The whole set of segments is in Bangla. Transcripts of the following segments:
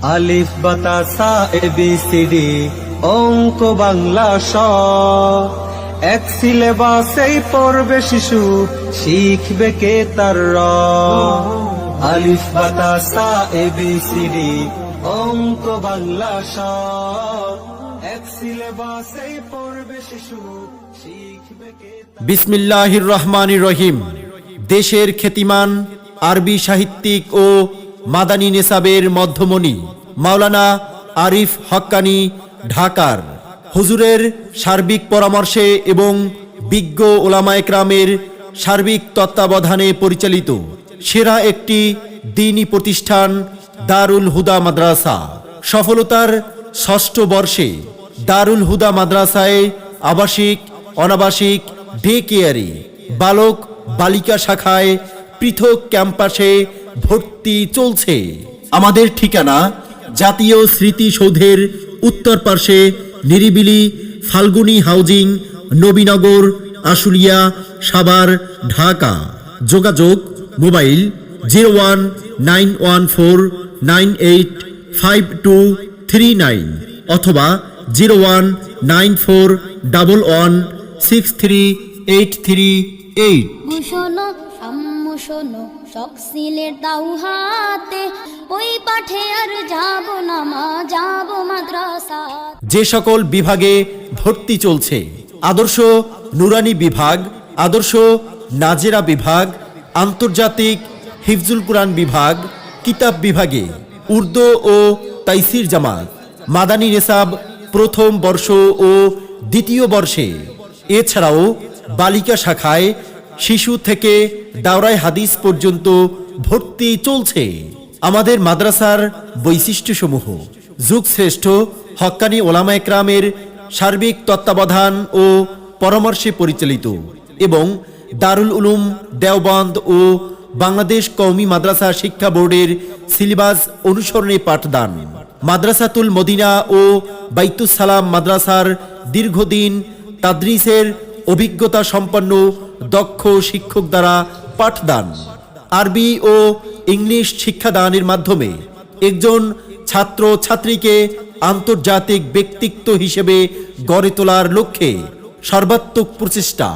আলিফ বাতা সা এবিসিডি অঙ্ক বাংলা স, এক সিলেবাসেই পড়বে শিশু, শিখবে কে তার র। আলিফ বাতা সা এবিসিডি অঙ্ক বাংলা স, এক সিলেবাসেই পড়বে শিশু, শিখবে কে তার র। বিসমিল্লাহির রহমানির রহিম। দেশের খ্যাতিমান আরবি সাহিত্যিক ও মাদানী নেসাবের মধ্যমণি মাওলানা আরিফ হক্কানি ঢাকার হুজুরের সার্বিক পরামর্শে এবং বিজ্ঞ ওলামায়ে কেরামের সার্বিক তত্ত্বাবধানে পরিচালিত সেরা একটি দ্বীনী প্রতিষ্ঠান দারুল হুদা মাদ্রাসা সফলতার ষষ্ঠ বর্ষে দারুল হুদা মাদ্রাসায় আবাসিক, অনাবাসিক, ডে কেয়ারি, বালক বালিকা শাখায় পৃথক ক্যাম্পাসে ভর্তি চলছে। আমাদের ঠিকানা জাতীয় স্মৃতিসৌধের উত্তর পার্শ্বে নিরিবিলি ফাল্গুনী হাউজিং, নবীনগর, আশুলিয়া, সাভার, ঢাকা। যোগাযোগ মোবাইল 019149852239 অথবা 019411638338। শোনো আম্মু শোনো, শখ সিলের দাও হাতে, ওই পাঠে আর যাব না মা, যাব মাদ্রাসা। যে সকল বিভাগে ভর্তি চলছে: আদর্শ নুরানি বিভাগ, আদর্শ নাজেরা বিভাগ, আন্তর্জাতিক হিফজুল কুরআন বিভাগ, কিতাব বিভাগে উর্দু ও তাইসির জামাত, মাদানী নেসাব প্রথম বর্ষ ও দ্বিতীয় বর্ষে। এছাড়াও বালিকা শাখায় শিশু থেকে দাওরায়ে হাদিস পর্যন্ত ভর্তি চলছে। আমাদের মাদ্রাসার বৈশিষ্ট্যসমূহ: যুগশ্রেষ্ঠ হক্কানি ওলামায়ে কেরামের সার্বিক তত্ত্বাবধান ও পরামর্শে পরিচালিত এবং দারুল উলুম দেওবন্দ ও বাংলাদেশ কওমি মাদ্রাসা শিক্ষা বোর্ডের সিলেবাস অনুসরণে পাঠদান। মাদ্রাসাতুল মদিনা ও বাইতুস সালাম মাদ্রাসার দীর্ঘদিন তাদরিসের অভিজ্ঞতা সম্পন্ন দক্ষ শিক্ষক দ্বারা পাঠদান। আরবি ও ইংলিশ শিক্ষাদানের মাধ্যমে একজন ছাত্র ছাত্রীকে আন্তর্জাতিক ব্যক্তিত্ব হিসেবে গড়ে তোলার লক্ষ্যে সর্বাত্মক প্রচেষ্টা।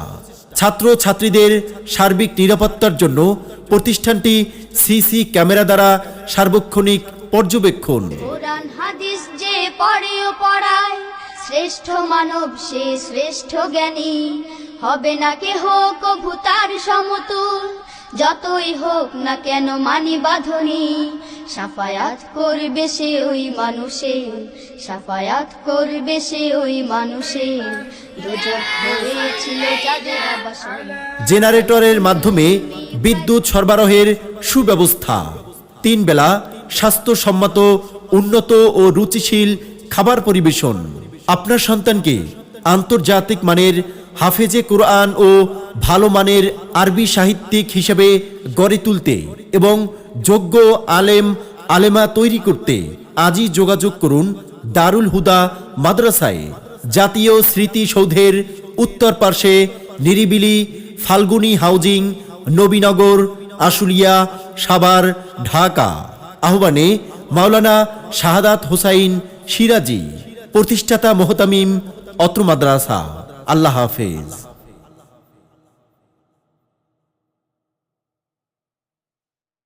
ছাত্র ছাত্রীদের সার্বিক নিরাপত্তার জন্য প্রতিষ্ঠানটি সিসি ক্যামেরা দ্বারা সার্বক্ষণিক পর্যবেক্ষণ। কোরআন হাদিস যে পড়ে ও পড়ায়, শ্রেষ্ঠ মানব সে শ্রেষ্ঠ জ্ঞানী, হবে না কেহ কভু তার সমতুল, যতই হোক না কেন মানি বাঁধনি, সাফায়াত করবে সে ওই মানুষের, সাফায়াত করবে সে ওই মানুষের, দোজখ হয়েছিল যাদের আবাসন। জেনারেটরের মাধ্যমে বিদ্যুৎ সরবরাহের সুব্যবস্থা। 3 বেলা স্বাস্থ্যসম্মত, উন্নত ও রুচিশীল খাবার পরিবেশন। আপনার সন্তানকে আন্তর্জাতিক মানের হাফেজে কোরআন ও ভালো মানের আরবি সাহিত্যিক হিসেবে গড়ে তুলতে এবং যোগ্য আলেম আলেমা তৈরি করতে আজই যোগাযোগ করুন দারুল হুদা মাদ্রাসায়। জাতীয় স্মৃতিসৌধের উত্তর পার্শ্বে নিরিবিলি ফাল্গুনী হাউজিং, নবীনগর, আশুলিয়া, সাভার, ঢাকা। আহ্বানে মাওলানা শাহাদাত হোসাইন সিরাজি, প্রতিষ্ঠাতা মোহতামিম অত্র মাদ্রাসা। আল্লাহ হাফেজ।